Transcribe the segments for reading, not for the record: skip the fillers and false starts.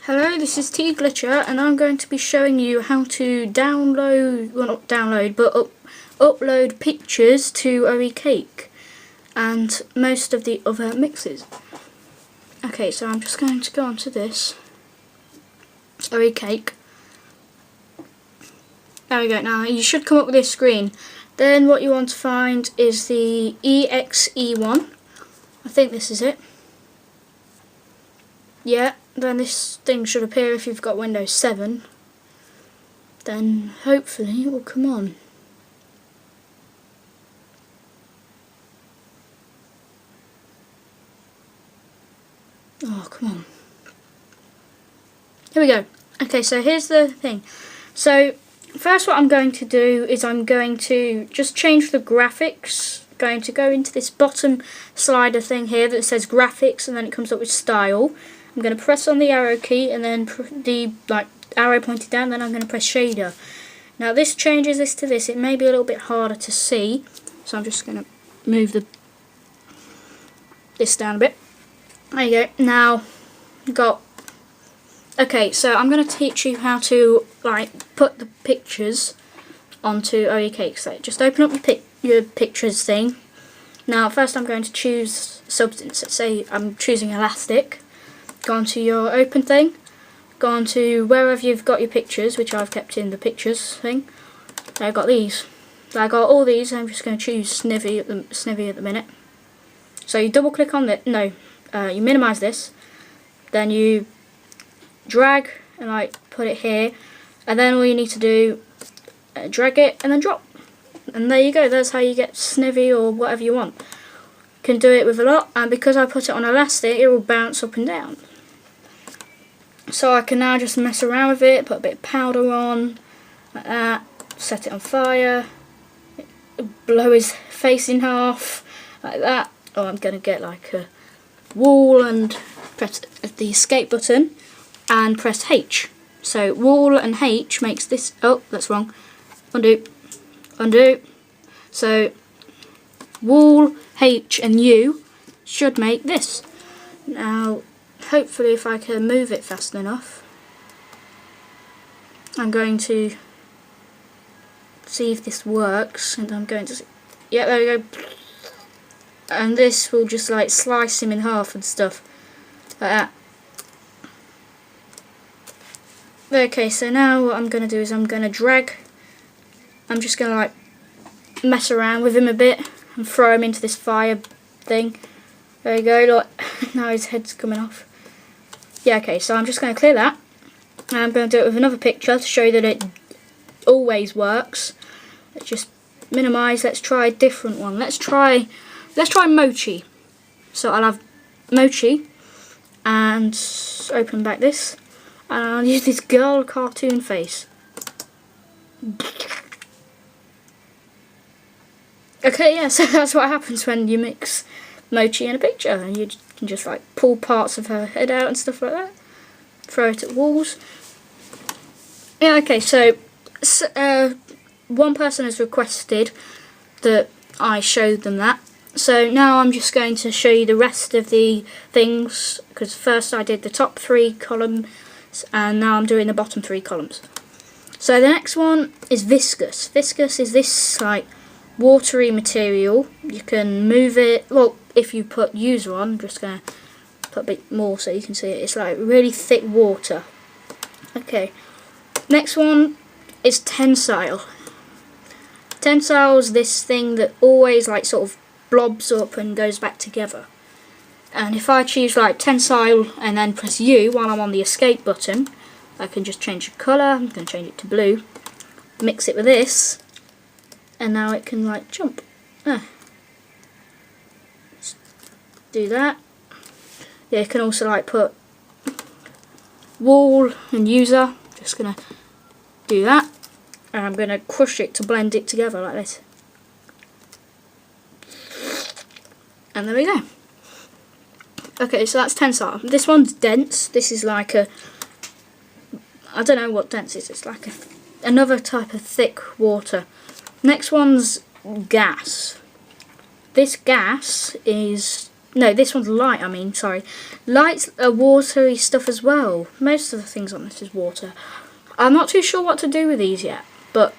Hello, this is T Glitcher, and I'm going to be showing you how to download, well not download, but upload pictures to OECake and most of the other mixes. Okay, so I'm just going to go onto this OECake. There we go. Now you should come up with this screen. Then what you want to find is the EXE one. I think this is it. Yeah, then this thing should appear if you've got Windows 7. Then hopefully it will come on. Oh, come on. Here we go. Okay, so here's the thing. So first what I'm going to do is I'm going to just change the graphics. Going to go into this bottom slider thing here that says graphics, and then it comes up with style. I'm going to press on the arrow key and then the arrow pointed down, then I'm going to press shader. Now this changes this to this. It may be a little bit harder to see, so I'm just going to move this down a bit. There you go. Now okay, so I'm going to teach you how to put the pictures onto OECake. So just open up your pictures thing. Now first I'm going to choose substance. Let's say I'm choosing elastic. Go onto your open thing, go onto wherever you've got your pictures, which I've kept in the pictures thing. I've got these. I got all these. I'm just going to choose Snivy at the minute. So you double click on it. No, you minimise this. Then you drag and put it here, and then all you need to do, drag it and then drop. And there you go. That's how you get Snivy or whatever you want. You can do it with a lot, and because I put it on elastic, it will bounce up and down. So I can now just mess around with it, put a bit of powder on, like that, set it on fire, blow his face in half, like that. Oh, I'm going to get like a wall and press the escape button and press H. So wall and H makes this, oh that's wrong, undo, undo. So wall, H and U should make this. Now hopefully if I can move it fast enough, I'm going to see if this works, and I'm going to yeah, there we go, and this will just slice him in half and stuff like that. Okay, so now what I'm going to do is I'm going to drag, I'm just going to mess around with him a bit and throw him into this fire thing. There you go, look, now his head's coming off. Yeah, okay, so I'm just going to clear that, and I'm going to do it with another picture to show you that it always works. Let's just minimise. Let's try a different one. Let's try Mochi. So I'll have Mochi and open back this, and I'll use this girl cartoon face. Okay, yeah, so that's what happens when you mix Mochi in a picture, and you can just pull parts of her head out and stuff like that, throw it at walls. Yeah, okay, so one person has requested that I showed them that, so now I'm just going to show you the rest of the things, because first I did the top 3 columns and now I'm doing the bottom 3 columns. So the next one is viscous. Viscous is this watery material. You can move it, well, if you put user on, I'm just going to put a bit more so you can see it. It's really thick water. Okay, next one is tensile. Tensile is this thing that always sort of blobs up and goes back together. And if I choose tensile and then press U while I'm on the escape button, I can just change the colour. I'm going to change it to blue, mix it with this, and now it can jump. Let's do that. Yeah, you can also put wall and user. Just gonna do that, and I'm gonna crush it to blend it together like this. And there we go. Okay, so that's tensile. This one's dense. This is I don't know what dense is. It's another type of thick water. Next one's gas. This gas is No, this one's light, I mean, sorry. Light's a watery stuff as well. Most of the things on this is water. I'm not too sure what to do with these yet, but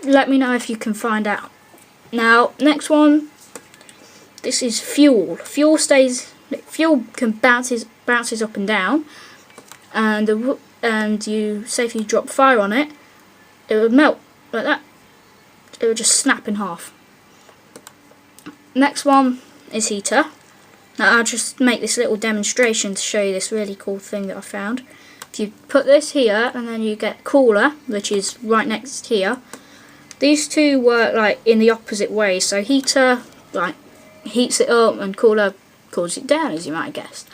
let me know if you can find out. Now, next one, this is fuel. Fuel can bounces up and down, and you say if you drop fire on it, it would melt like that. It would just snap in half. Next one is heater. Now I'll just make this little demonstration to show you this really cool thing that I found. If you put this here and then you get cooler, which is right next here, these two work like in the opposite way. So heater like heats it up and cooler cools it down, as you might have guessed.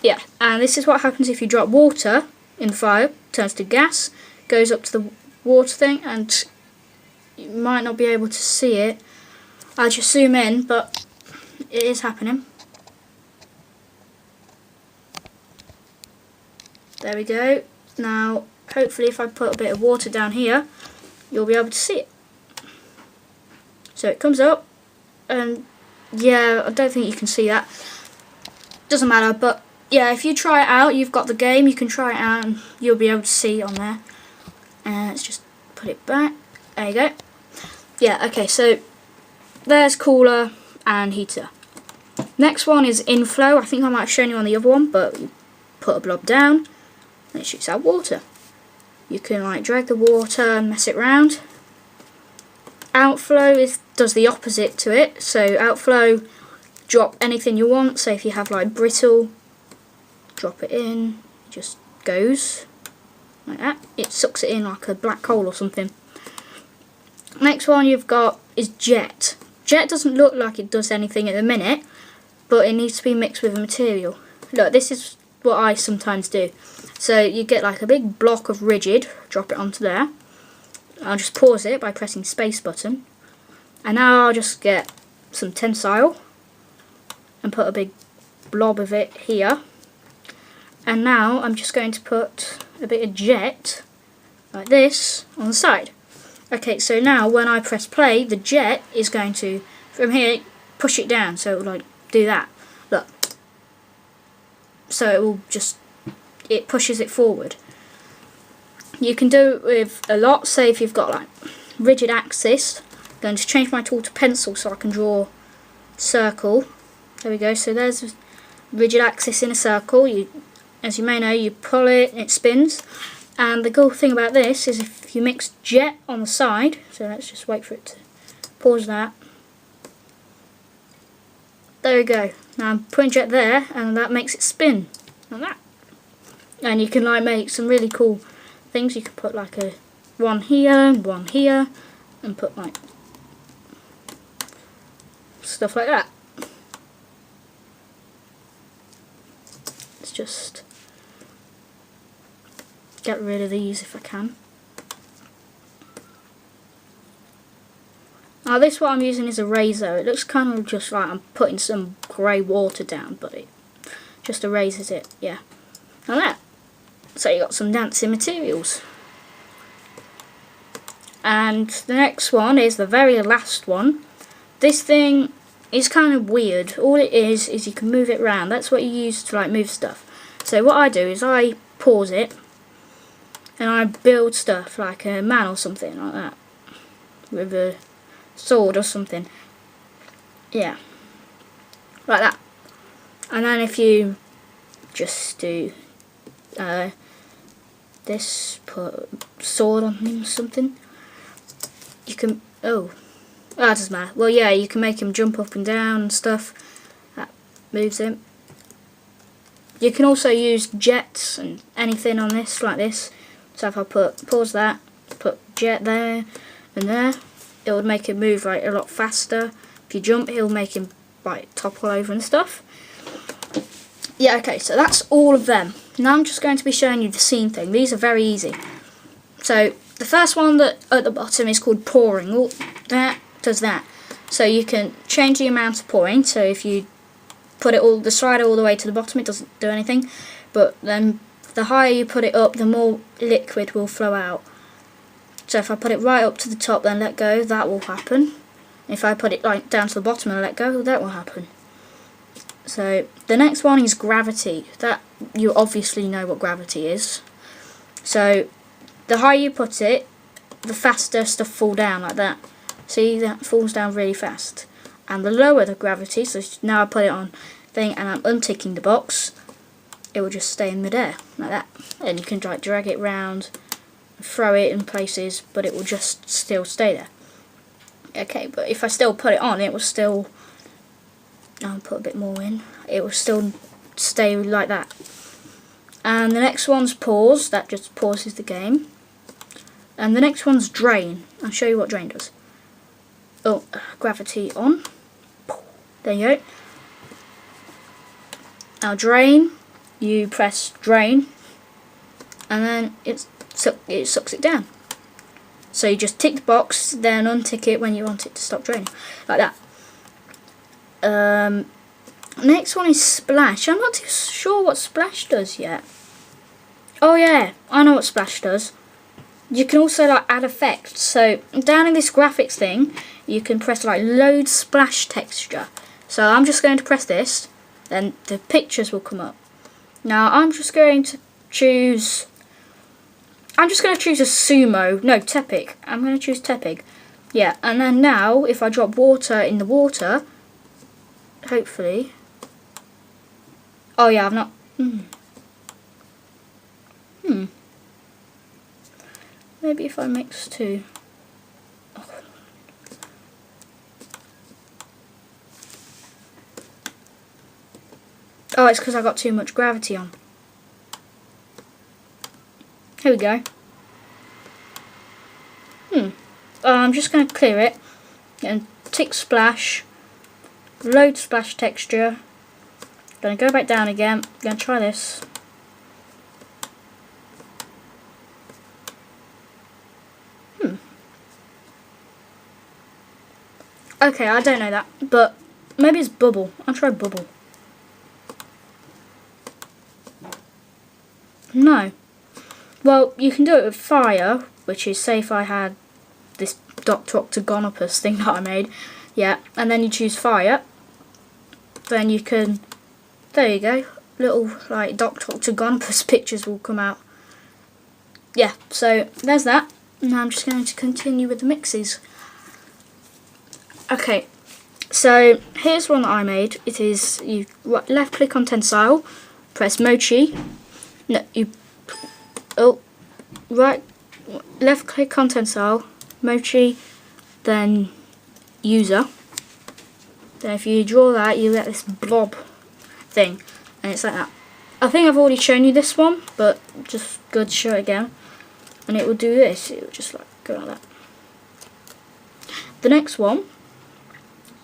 Yeah, and this is what happens if you drop water in the fire, turns to gas, goes up to the water thing, and you might not be able to see it. I'll just zoom in, but it is happening. There we go. Now, hopefully if I put a bit of water down here, you'll be able to see it. So it comes up, and yeah, I don't think you can see that. Doesn't matter, but yeah, if you try it out, you've got the game, you can try it out and you'll be able to see it on there. And let's just put it back. There you go. Yeah, okay, so there's cooler and heater. Next one is inflow. I think I might have shown you on the other one, but you put a blob down and it shoots out water. You can like drag the water and mess it around. Outflow does the opposite to it. So outflow, drop anything you want. So if you have like brittle, drop it in, it just goes like that. It sucks it in like a black hole or something. Next one you've got is jet. Jet doesn't look like it does anything at the minute, but it needs to be mixed with a material. Look, this is what I sometimes do. So you get like a big block of rigid, drop it onto there. I'll just pause it by pressing space button. And now I'll just get some tensile and put a big blob of it here. And now I'm just going to put a bit of jet, like this, on the side. Okay, so now when I press play, the jet is going to, from here, push it down. So it will like do that. Look. So it will just, it pushes it forward. You can do it with a lot. Say if you've got like rigid axis, I'm going to change my tool to pencil so I can draw circle. There we go. So there's a rigid axis in a circle. As you may know, you pull it, it spins. And the cool thing about this is if you mix jet on the side, so let's just wait for it to pause that. There we go. Now I'm putting jet there, and that makes it spin like that. And you can like make some really cool things. You can put like a one here and one here, and put like stuff like that. Let's just get rid of these if I can. Now this what I'm using is a razor. It looks kind of just like I'm putting some grey water down, but it just erases it, yeah. Like that. So you got some dancing materials. And the next one is the very last one. This thing is kind of weird. All it is you can move it around. That's what you use to like move stuff. So what I do is I pause it and I build stuff like a man or something like that with a sword or something. Yeah, like that. And then if you just do this, put a sword on him or something, you can, oh that doesn't matter. Well yeah, you can make him jump up and down and stuff. That moves him. You can also use jets and anything on this like this. So if I pause that, put jet there and there, it would make him move like a lot faster. If you jump, it'll make him like topple over and stuff. Yeah, okay, so that's all of them. Now I'm just going to be showing you the scene thing. These are very easy. So the first one that at the bottom is called pouring. All that does that. So you can change the amount of pouring. So if you put it the slider all the way to the bottom, it doesn't do anything. But then the higher you put it up, the more liquid will flow out. So if I put it right up to the top then let go, that will happen. If I put it like down to the bottom and let go, that will happen. So the next one is gravity. That you obviously know what gravity is. So the higher you put it, the faster stuff fall down like that. See, that falls down really fast. And the lower the gravity, so now I put it on thing and I'm unticking the box, it will just stay in midair like that. And you can like drag it round, throw it in places, but it will just still stay there. Okay, but if I still put it on, it will still, I'll put a bit more in, it will still stay like that. And the next one's pause, that just pauses the game. And the next one's drain. I'll show you what drain does. Oh, gravity on. There you go. Now drain, you press drain, and then it sucks it down. So you just tick the box, then untick it when you want it to stop draining, like that. Next one is splash. I'm not too sure what splash does yet. Oh yeah, I know what splash does. You can also like add effects. So down in this graphics thing, you can press like load splash texture. So I'm just going to press this, then the pictures will come up. Now I'm just going to choose a Sumo, no, Tepig. I'm going to choose Tepig. Yeah, and then now if I drop water in the water, hopefully. Oh yeah, I've not. Maybe if I mix two. Oh, it's because I got too much gravity on. Here we go. I'm just going to clear it and tick splash, load splash texture. Going to go back down again. Going to try this. Okay, I don't know that, but maybe it's bubble. I'll try bubble. No. Well, you can do it with fire, which is, say if I had this Dr. Octagonopus thing that I made, yeah, and then you choose fire, then you can, there you go, little like Dr. Octagonopus pictures will come out. Yeah, so there's that. Now I'm just going to continue with the mixes. Okay, so here's one that I made. It is, you left click on Tensile, press Mochi, no, left click on Tensile, Mochi, then User. Then if you draw that, you get this blob thing, and it's like that. I think I've already shown you this one, but just good to show it again. And it will do this, it will just like go like that. The next one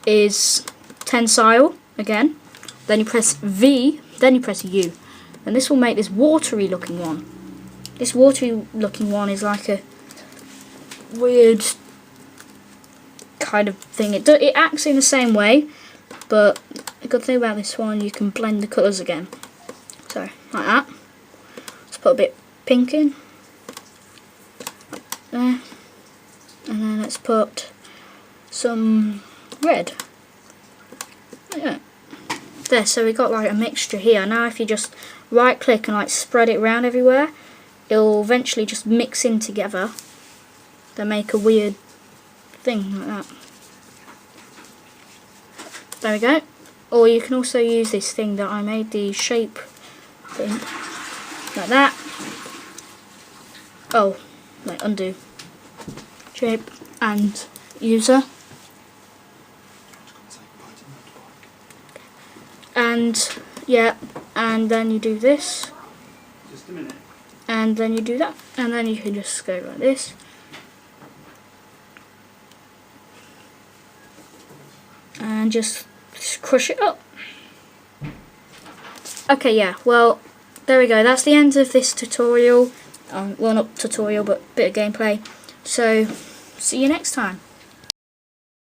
is Tensile again, then you press V, then you press U, and this will make this watery looking one. This watery looking one is like a weird kind of thing. It acts in the same way, but the good thing about this one, you can blend the colours again. So like that. Let's put a bit pink in there, and then let's put some red. Yeah. There, so we got like a mixture here. Now if you just right click and like spread it around everywhere, it'll eventually just mix in together. They make a weird thing like that. There we go. Or you can also use this thing that I made, the shape thing, like that. Oh, like undo. Shape and user. And yeah, and then you do this. Just a minute. And then you do that, and then you can just go like this. And just crush it up. Okay, yeah, well, there we go. That's the end of this tutorial. Well, not tutorial, but bit of gameplay. So, see you next time.